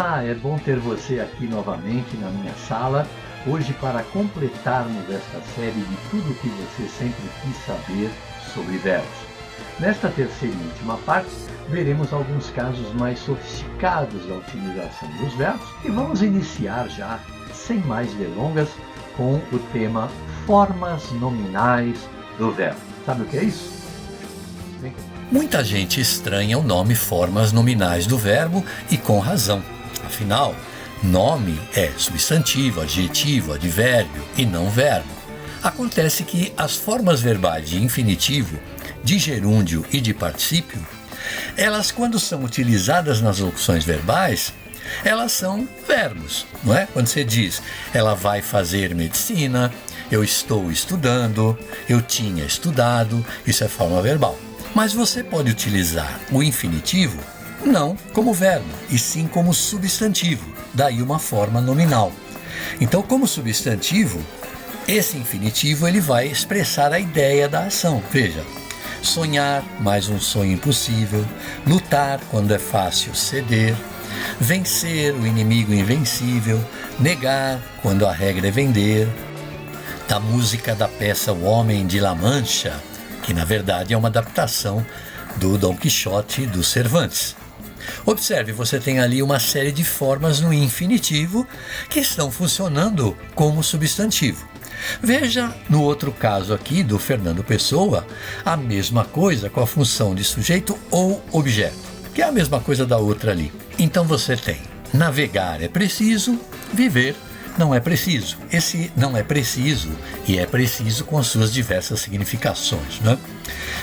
Olá, é bom ter você aqui novamente na minha sala, hoje para completarmos esta série de tudo o que você sempre quis saber sobre verbos. Nesta terceira e última parte, veremos alguns casos mais sofisticados da utilização dos verbos e vamos iniciar já, sem mais delongas, com o tema formas nominais do verbo. Sabe o que é isso? Muita gente estranha o nome formas nominais do verbo e com razão. Afinal, nome é substantivo, adjetivo, advérbio e não verbo. Acontece que as formas verbais de infinitivo, de gerúndio e de particípio, elas quando são utilizadas nas locuções verbais, elas são verbos, não é? Quando você diz, ela vai fazer medicina, eu estou estudando, eu tinha estudado, isso é forma verbal. Mas você pode utilizar o infinitivo não como verbo, e sim como substantivo, daí uma forma nominal. Então, como substantivo, esse infinitivo ele vai expressar a ideia da ação. Veja, sonhar, mais um sonho impossível, lutar quando é fácil ceder, vencer o inimigo invencível, negar quando a regra é vender. Da música da peça O Homem de La Mancha, que na verdade é uma adaptação do Dom Quixote do Cervantes. Observe, você tem ali uma série de formas no infinitivo que estão funcionando como substantivo. Veja no outro caso aqui do Fernando Pessoa, a mesma coisa com a função de sujeito ou objeto, que é a mesma coisa da outra ali. Então você tem navegar é preciso, viver não é preciso. Esse não é preciso e é preciso com as suas diversas significações, né?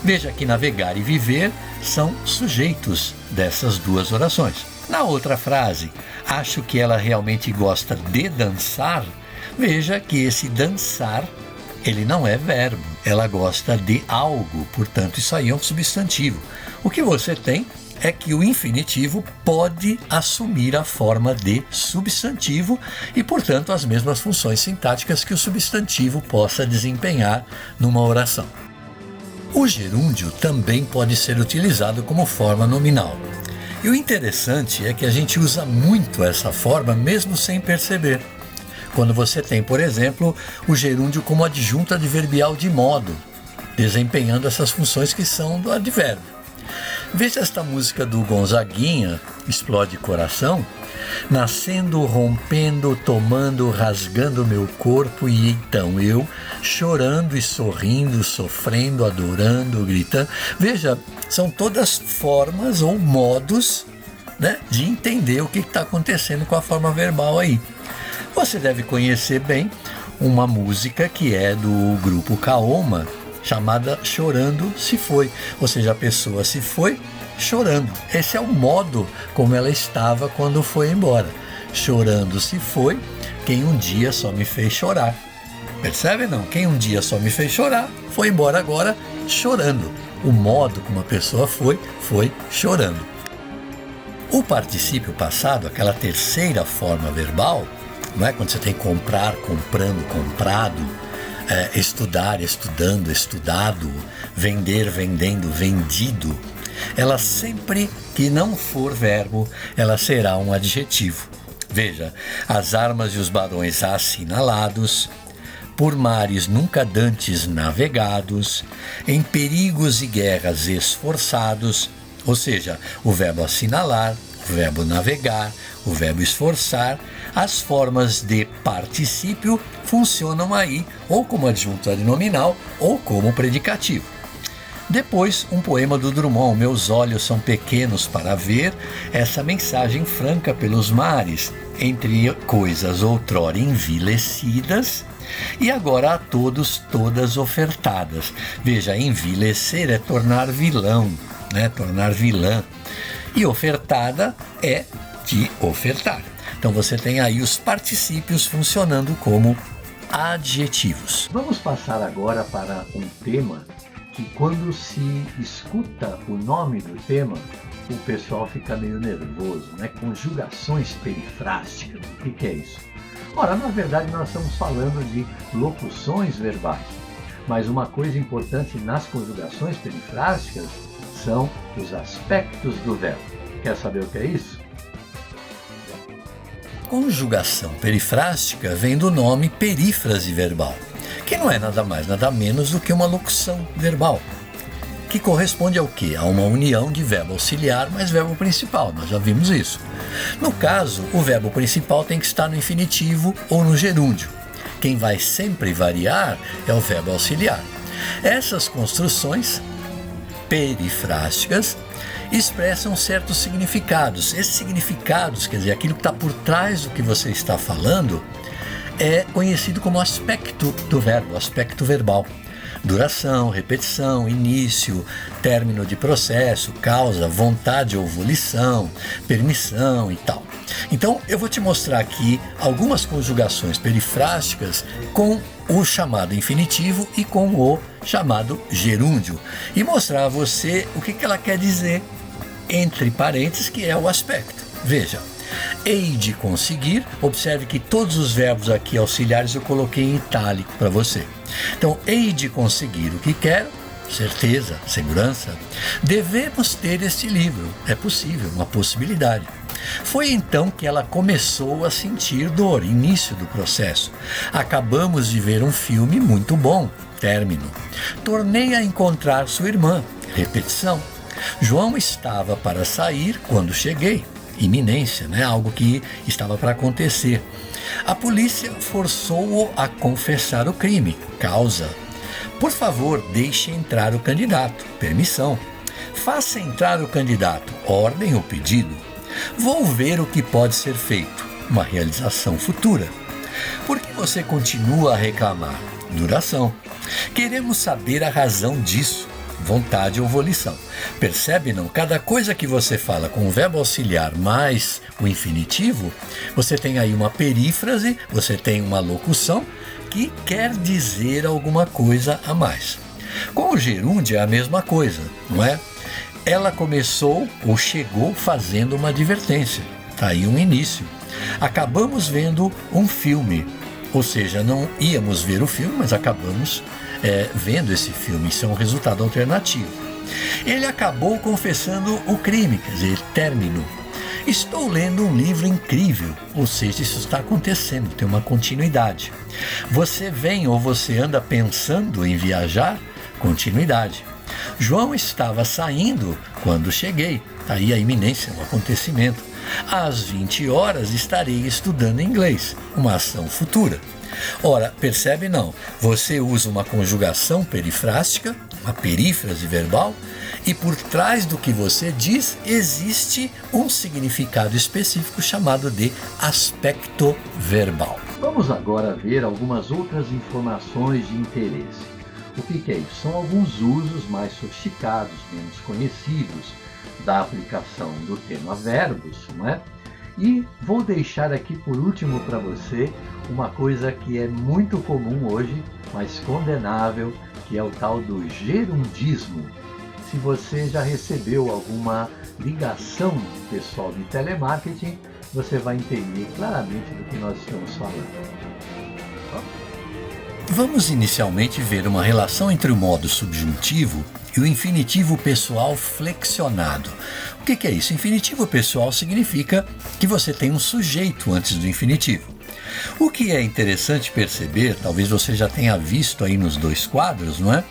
Veja que navegar e viver são sujeitos dessas duas orações. Na outra frase, acho que ela realmente gosta de dançar. Veja que esse dançar, ele não é verbo. Ela gosta de algo, portanto isso aí é um substantivo. O que você tem é que o infinitivo pode assumir a forma de substantivo e, portanto, as mesmas funções sintáticas que o substantivo possa desempenhar numa oração. O gerúndio também pode ser utilizado como forma nominal. E o interessante é que a gente usa muito essa forma mesmo sem perceber. Quando você tem, por exemplo, o gerúndio como adjunto adverbial de modo, desempenhando essas funções que são do advérbio. Veja esta música do Gonzaguinha, Explode Coração, nascendo, rompendo, tomando, rasgando meu corpo e então eu, chorando e sorrindo, sofrendo, adorando, gritando. Veja, são todas formas ou modos, né, de entender o que está acontecendo com a forma verbal aí. Você deve conhecer bem uma música que é do grupo Kaoma, chamada Chorando Se Foi, ou seja, a pessoa se foi chorando. Esse é o modo como ela estava quando foi embora. Chorando se foi, quem um dia só me fez chorar. Percebe não? Quem um dia só me fez chorar, foi embora agora chorando. O modo como a pessoa foi chorando. O particípio passado, aquela terceira forma verbal, não é? Quando você tem comprar, comprando, comprado, estudar, estudando, estudado, vender, vendendo, vendido, ela sempre que não for verbo, ela será um adjetivo. Veja, as armas e os barões assinalados, por mares nunca dantes navegados, em perigos e guerras esforçados, ou seja, o verbo assinalar, o verbo navegar, o verbo esforçar, as formas de particípio funcionam aí ou como adjunto adnominal ou como predicativo. Depois, um poema do Drummond, meus olhos são pequenos para ver essa mensagem franca pelos mares, entre coisas outrora envilecidas e agora a todos todas ofertadas. Veja, envilecer é tornar vilão, né? Tornar vilã. E ofertada é de ofertar. Então você tem aí os particípios funcionando como adjetivos. Vamos passar agora para um tema que quando se escuta o nome do tema, o pessoal fica meio nervoso, né? Conjugações perifrásticas. O que é isso? Ora, na verdade nós estamos falando de locuções verbais, mas uma coisa importante nas conjugações perifrásticas são os aspectos do verbo. Quer saber o que é isso? conjugação perifrástica vem do nome perífrase verbal, que não é nada mais, nada menos do que uma locução verbal, que corresponde ao quê? A uma união de verbo auxiliar mais verbo principal, nós já vimos isso. No caso, o verbo principal tem que estar no infinitivo ou no gerúndio. Quem vai sempre variar é o verbo auxiliar. Essas construções perifrásticas expressam certos significados. Esses significados, quer dizer, aquilo que está por trás do que você está falando, é conhecido como aspecto do verbo, aspecto verbal. Duração, repetição, início, término de processo, causa, vontade ou volição, permissão e tal. Então, eu vou te mostrar aqui algumas conjugações perifrásticas com o chamado infinitivo e com o chamado gerúndio e mostrar a você o que ela quer dizer entre parênteses, que é o aspecto. Veja, hei de conseguir, observe que todos os verbos aqui auxiliares eu coloquei em itálico para você. Então, hei de conseguir o que quero, certeza, segurança. Devemos ter este livro, é possível, uma possibilidade. Foi então que ela começou a sentir dor, início do processo. Acabamos de ver um filme muito bom, término. Tornei a encontrar sua irmã, repetição. João estava para sair quando cheguei, iminência, né? Algo que estava para acontecer. A polícia forçou-o a confessar o crime, causa. Por favor, deixe entrar o candidato, permissão. Faça entrar o candidato, ordem ou pedido. Vou ver o que pode ser feito, uma realização futura. Por que você continua a reclamar? Duração. Queremos saber a razão disso, vontade ou volição. Percebe, não? Cada coisa que você fala com o verbo auxiliar mais o infinitivo, você tem aí uma perífrase, você tem uma locução que quer dizer alguma coisa a mais. Com o gerúndio é a mesma coisa, não é? Ela começou ou chegou fazendo uma advertência. Está aí um início. Acabamos vendo um filme, ou seja, não íamos ver o filme, mas acabamos vendo esse filme. Isso é um resultado alternativo. Ele acabou confessando o crime, quer dizer, término. Estou lendo um livro incrível, ou seja, isso está acontecendo, tem uma continuidade. Você vem ou você anda pensando em viajar? Continuidade. João estava saindo quando cheguei. Aí a iminência, o acontecimento. Às 20 horas estarei estudando inglês, uma ação futura. Ora, percebe não? Você usa uma conjugação perifrástica, uma perífrase verbal, e por trás do que você diz existe um significado específico chamado de aspecto verbal. Vamos agora ver algumas outras informações de interesse. O que é isso? São alguns usos mais sofisticados, menos conhecidos, da aplicação do tema verbos, não é? E vou deixar aqui por último para você uma coisa que é muito comum hoje, mas condenável, que é o tal do gerundismo. Se você já recebeu alguma ligação pessoal de telemarketing, você vai entender claramente do que nós estamos falando. Vamos inicialmente ver uma relação entre o modo subjuntivo e o infinitivo pessoal flexionado. O que é isso? Infinitivo pessoal significa que você tem um sujeito antes do infinitivo. O que é interessante perceber, talvez você já tenha visto aí nos dois quadros, não é?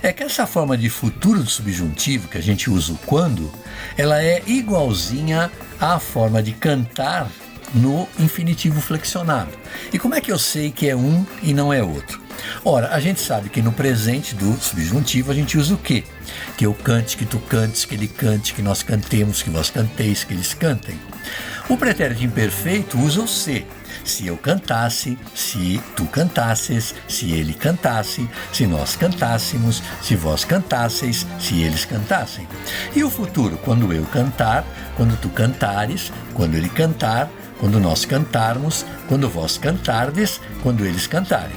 É que essa forma de futuro do subjuntivo, que a gente usa o quando, ela é igualzinha à forma de cantar no infinitivo flexionado. E como é que eu sei que é um e não é outro? Ora, a gente sabe que no presente do subjuntivo a gente usa o quê? Que eu cante, que tu cantes, que ele cante, que nós cantemos, que vós canteis, que eles cantem. O pretérito imperfeito usa o se. Se eu cantasse, se tu cantasses, se ele cantasse, se nós cantássemos, se vós cantasseis, se eles cantassem. E o futuro, quando eu cantar, quando tu cantares, quando ele cantar, quando nós cantarmos, quando vós cantardes, quando eles cantarem.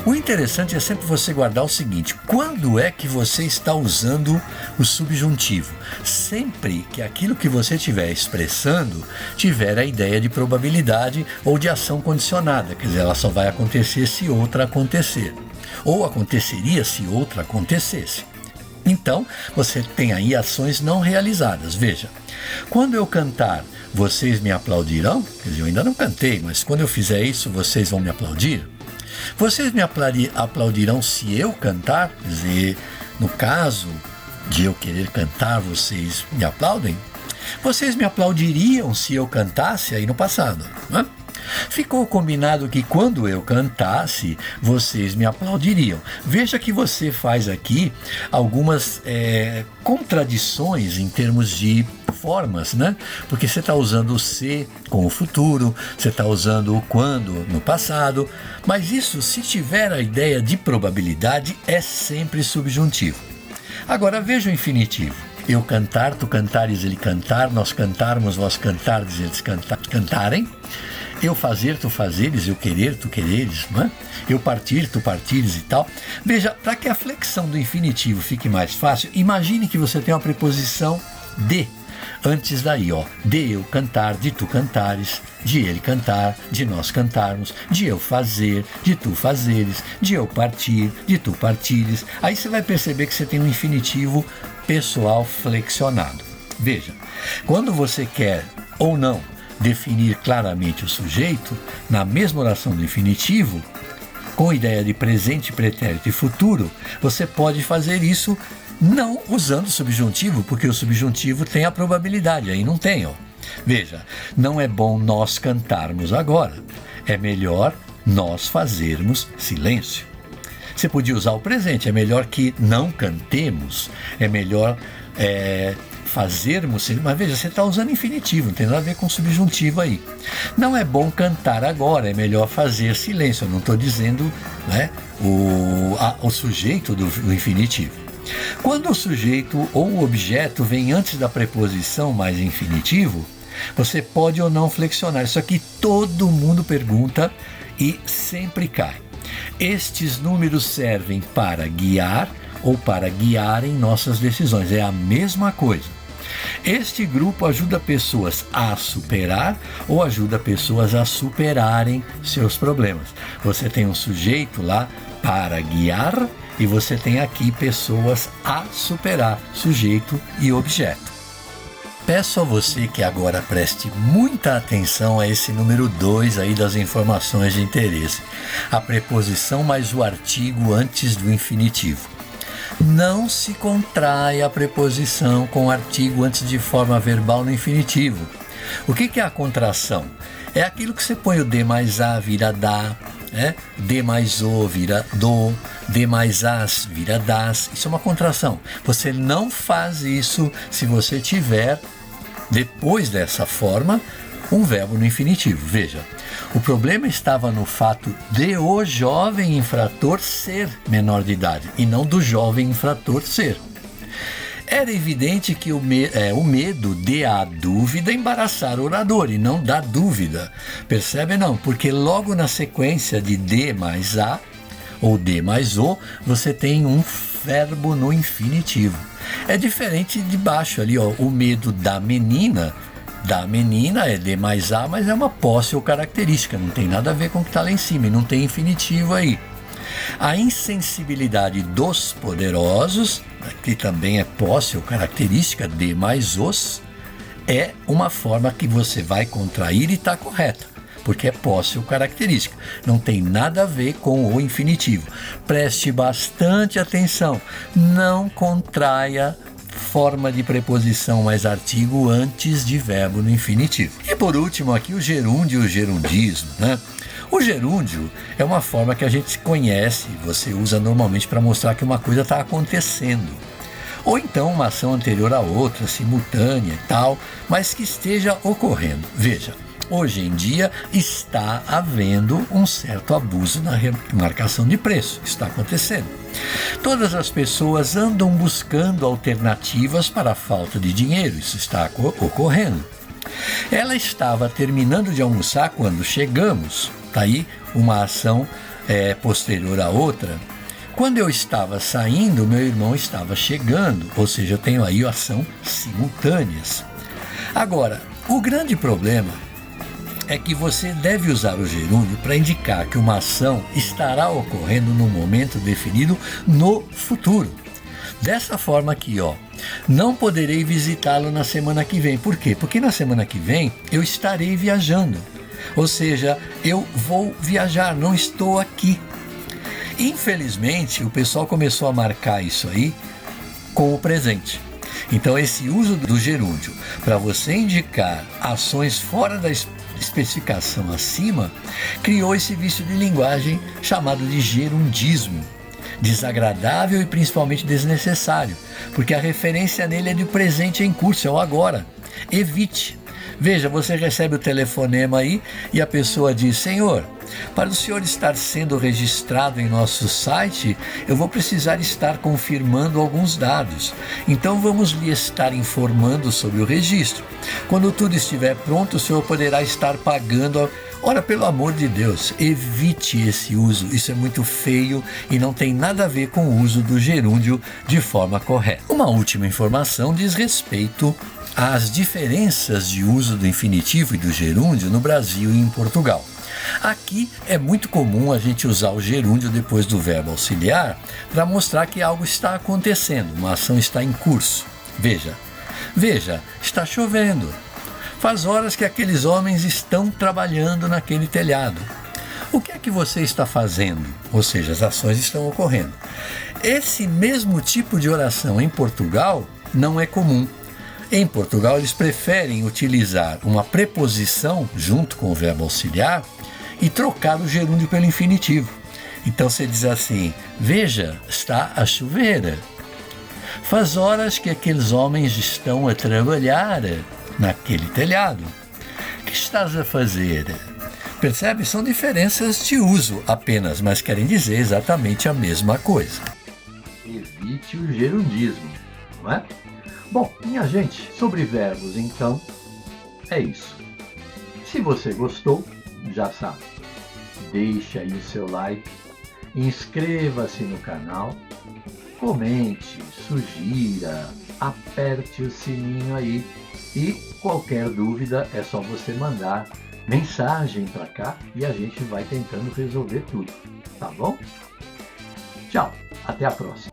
O interessante é sempre você guardar o seguinte: quando é que você está usando o subjuntivo? Sempre que aquilo que você estiver expressando tiver a ideia de probabilidade ou de ação condicionada, quer dizer, ela só vai acontecer se outra acontecer, ou aconteceria se outra acontecesse. Então, você tem aí ações não realizadas. Veja, quando eu cantar, vocês me aplaudirão? Quer dizer, eu ainda não cantei, mas quando eu fizer isso, vocês vão me aplaudir? Vocês me aplaudirão se eu cantar? Quer dizer, no caso de eu querer cantar, vocês me aplaudem? Vocês me aplaudiriam se eu cantasse aí no passado, né? Ficou combinado que quando eu cantasse, vocês me aplaudiriam. Veja que você faz aqui algumas contradições em termos de formas, né? Porque você está usando o se com o futuro, você está usando o quando no passado, mas isso, se tiver a ideia de probabilidade, é sempre subjuntivo. Agora veja o infinitivo. Eu cantar, tu cantares, ele cantar, nós cantarmos, vós cantardes, eles cantarem. Eu fazer, tu fazeres, eu querer, tu quereres, não é? Eu partir, tu partires e tal. Veja, para que a flexão do infinitivo fique mais fácil, imagine que você tem uma preposição de antes daí, ó. De eu cantar, de tu cantares, de ele cantar, de nós cantarmos, de eu fazer, de tu fazeres, de eu partir, de tu partires. Aí você vai perceber que você tem um infinitivo pessoal flexionado. Veja, quando você quer ou não definir claramente o sujeito, na mesma oração do infinitivo, com ideia de presente, pretérito e futuro, você pode fazer isso não usando o subjuntivo, porque o subjuntivo tem a probabilidade, aí não tem, ó. Veja, não é bom nós cantarmos agora, é melhor nós fazermos silêncio. Você podia usar o presente, é melhor que não cantemos, é melhor fazermos, mas veja, você está usando infinitivo, não tem nada a ver com subjuntivo aí. Não é bom cantar agora, é melhor fazer silêncio. Eu não estou dizendo, né, o sujeito do infinitivo. Quando o sujeito ou o objeto vem antes da preposição mais infinitivo, você pode ou não flexionar. Isso aqui todo mundo pergunta e sempre cai. Estes números servem para guiar ou para guiarem nossas decisões. É a mesma coisa. Este grupo ajuda pessoas a superar ou ajuda pessoas a superarem seus problemas. Você tem um sujeito lá para guiar e você tem aqui pessoas a superar, sujeito e objeto. Peço a você que agora preste muita atenção a esse número 2 aí das informações de interesse. A preposição mais o artigo antes do infinitivo. Não se contrai a preposição com o artigo antes de forma verbal no infinitivo. O que é a contração? É aquilo que você põe o de mais a vira dá, né? De mais o vira do, de mais as vira das. Isso é uma contração. Você não faz isso se você tiver, depois dessa forma, um verbo no infinitivo. Veja, o problema estava no fato de o jovem infrator ser menor de idade e não do jovem infrator ser. Era evidente que o medo de a dúvida embaraçar o orador e não da dúvida. Percebe não? Porque logo na sequência de mais a ou de mais o, você tem um verbo no infinitivo. É diferente de baixo ali, ó, o medo da menina é de mais a, mas é uma posse ou característica, não tem nada a ver com o que está lá em cima, e não tem infinitivo aí. A insensibilidade dos poderosos, que também é posse ou característica de mais os, é uma forma que você vai contrair e está correta, porque é posse ou característica, não tem nada a ver com o infinitivo. Preste bastante atenção, não contraia forma de preposição mais artigo antes de verbo no infinitivo. E por último aqui o gerúndio e o gerundismo, né? O gerúndio é uma forma que a gente conhece, você usa normalmente para mostrar que uma coisa está acontecendo. Ou então uma ação anterior à outra, simultânea e tal, mas que esteja ocorrendo. Veja, hoje em dia está havendo um certo abuso na remarcação de preço. Isso está acontecendo. Todas as pessoas andam buscando alternativas para a falta de dinheiro. Isso está ocorrendo. Ela estava terminando de almoçar quando chegamos. Está aí uma ação posterior à outra. Quando eu estava saindo, meu irmão estava chegando. Ou seja, eu tenho aí ação simultâneas. Agora, o grande problema é que você deve usar o gerúndio para indicar que uma ação estará ocorrendo num momento definido no futuro. Dessa forma aqui, ó, não poderei visitá-lo na semana que vem. Por quê? Porque na semana que vem eu estarei viajando. Ou seja, eu vou viajar, não estou aqui. Infelizmente, o pessoal começou a marcar isso aí com o presente. Então, esse uso do gerúndio para você indicar ações fora da especificação acima, criou esse vício de linguagem chamado de gerundismo. Desagradável e principalmente desnecessário, porque a referência nele é de presente em curso, é o agora. Evite. Veja, você recebe o telefonema aí e a pessoa diz: Senhor, para o senhor estar sendo registrado em nosso site, eu vou precisar estar confirmando alguns dados. Então vamos lhe estar informando sobre o registro. Quando tudo estiver pronto, o senhor poderá estar pagando. Ora, pelo amor de Deus, evite esse uso. Isso é muito feio e não tem nada a ver com o uso do gerúndio de forma correta. Uma última informação diz respeito às diferenças de uso do infinitivo e do gerúndio no Brasil e em Portugal. Aqui é muito comum a gente usar o gerúndio depois do verbo auxiliar para mostrar que algo está acontecendo, uma ação está em curso. Veja, está chovendo. Faz horas que aqueles homens estão trabalhando naquele telhado. O que é que você está fazendo? Ou seja, as ações estão ocorrendo. Esse mesmo tipo de oração em Portugal não é comum. Em Portugal, eles preferem utilizar uma preposição junto com o verbo auxiliar e trocar o gerúndio pelo infinitivo. Então você diz assim: veja, está a chover. Faz horas que aqueles homens estão a trabalhar naquele telhado. O que estás a fazer? Percebe? São diferenças de uso apenas, mas querem dizer exatamente a mesma coisa. Evite o gerundismo, não é? Bom, minha gente, sobre verbos, então, é isso. Se você gostou, já sabe, deixe aí o seu like, inscreva-se no canal, comente, sugira, aperte o sininho aí e qualquer dúvida é só você mandar mensagem para cá e a gente vai tentando resolver tudo, tá bom? Tchau, até a próxima.